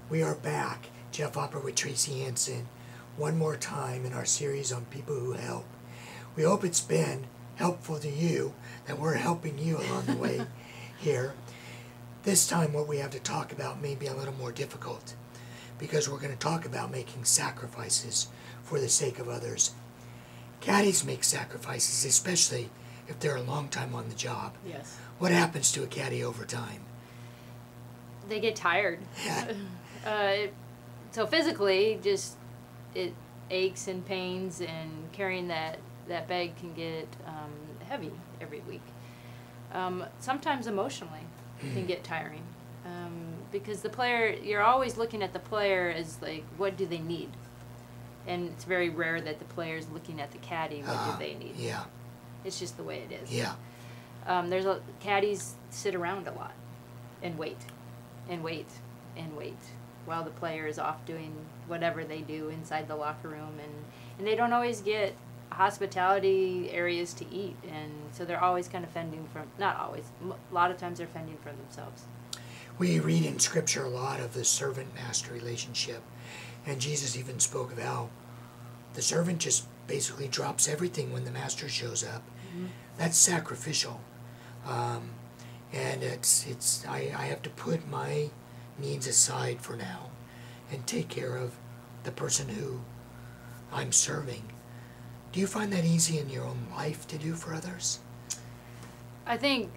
We are back, Jeff Opera with Tracy Hanson, one more time in our series on people who help. We hope it's been helpful to you, that we're helping you along the way here. This time what we have to talk about may be a little more difficult, because we're going to talk about making sacrifices for the sake of others. Caddies make sacrifices, especially if they're a long time on the job. Yes. What happens to a caddy over time? They get tired. So physically, just it aches and pains, and carrying that bag can get heavy every week. Sometimes emotionally it can get tiring, because the player, you're always looking at the player as like, what do they need? And it's very rare that the player's looking at the caddy, what do they need? Yeah. It's just the way it is. Yeah. Caddies sit around a lot and wait and wait and wait while the player is off doing whatever they do inside the locker room, and they don't always get hospitality areas to eat, and so they're always kind of fending from, not always, a lot of times they're fending for themselves. We read in Scripture a lot of the servant-master relationship, and Jesus even spoke of how the servant just basically drops everything when the master shows up. Mm-hmm. That's sacrificial, and I have to put my needs aside for now and take care of the person who I'm serving. Do you find that easy in your own life to do for others? I think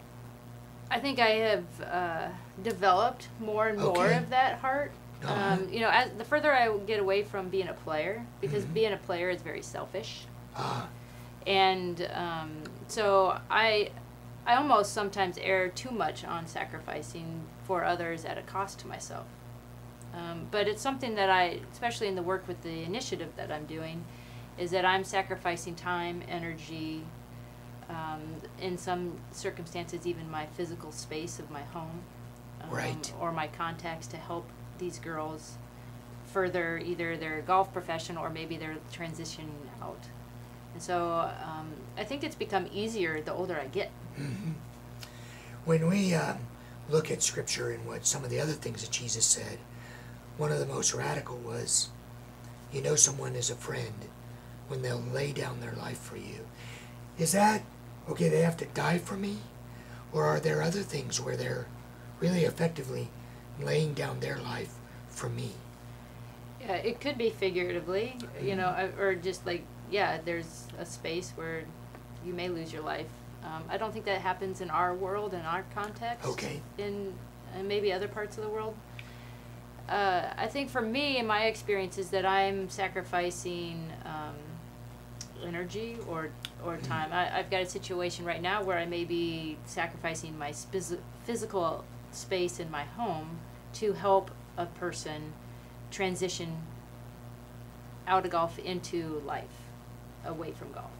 I have developed more and more of that heart. As the further I get away from being a player, because being a player is very selfish, and so I almost sometimes err too much on sacrificing for others at a cost to myself. But it's something that especially in the work with the initiative that I'm doing, is that I'm sacrificing time, energy, in some circumstances even my physical space of my home, or my contacts, to help these girls further either their golf profession or maybe they're transitioning out. And so I think it's become easier the older I get. Mm-hmm. When we look at Scripture and what some of the other things that Jesus said, one of the most radical was, you know someone is a friend when they'll lay down their life for you. Is that, okay, they have to die for me? Or are there other things where they're really effectively laying down their life for me? Yeah, it could be figuratively, or just like, there's a space where you may lose your life. I don't think that happens in our world, in our context. Okay. In maybe other parts of the world. I think for me, in my experience, is that I'm sacrificing energy or time. I've got a situation right now where I may be sacrificing my physical space in my home to help a person transition out of golf into life, away from golf.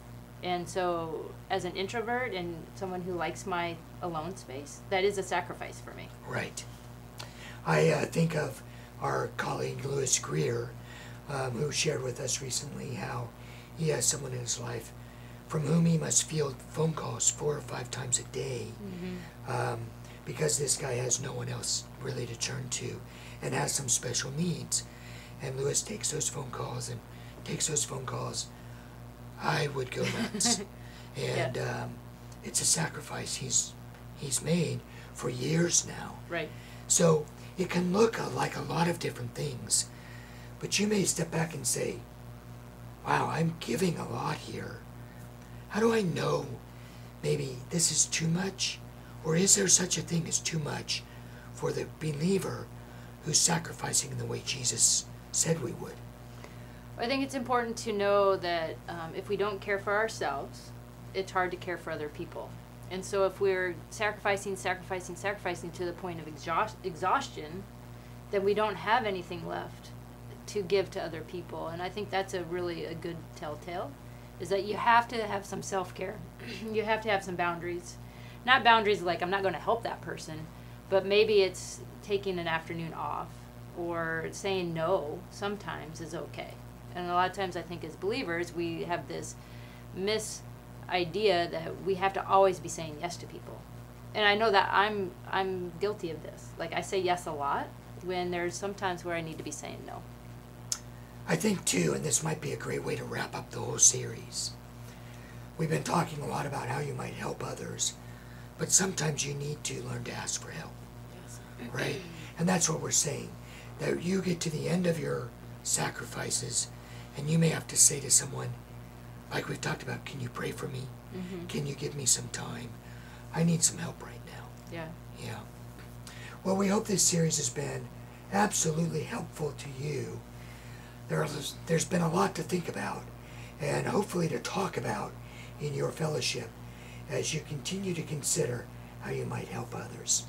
And so as an introvert and someone who likes my alone space, that is a sacrifice for me. Right. I think of our colleague Lewis Greer, who shared with us recently how he has someone in his life from whom he must field phone calls 4 or 5 times a day, because this guy has no one else really to turn to and has some special needs. And Lewis takes those phone calls and takes those phone calls. I would go nuts. And it's a sacrifice he's made for years now. Right. So it can look like a lot of different things, but you may step back and say, wow, I'm giving a lot here. How do I know maybe this is too much? Or is there such a thing as too much for the believer who's sacrificing in the way Jesus said we would? I think it's important to know that if we don't care for ourselves, it's hard to care for other people. And so if we're sacrificing to the point of exhaustion, then we don't have anything left to give to other people. And I think that's a good telltale, is that you have to have some self-care. You have to have some boundaries. Not boundaries like I'm not going to help that person, but maybe it's taking an afternoon off, or saying no sometimes is okay. And a lot of times I think as believers we have this idea that we have to always be saying yes to people. And I know that I'm guilty of this. Like, I say yes a lot, when there's some times where I need to be saying no. I think too, and this might be a great way to wrap up the whole series, we've been talking a lot about how you might help others, but sometimes you need to learn to ask for help, right? And that's what we're saying, that you get to the end of your sacrifices and you may have to say to someone, like we've talked about, can you pray for me? Mm-hmm. Can you give me some time? I need some help right now. Yeah. Yeah. Well, we hope this series has been absolutely helpful to you. There's been a lot to think about and hopefully to talk about in your fellowship as you continue to consider how you might help others.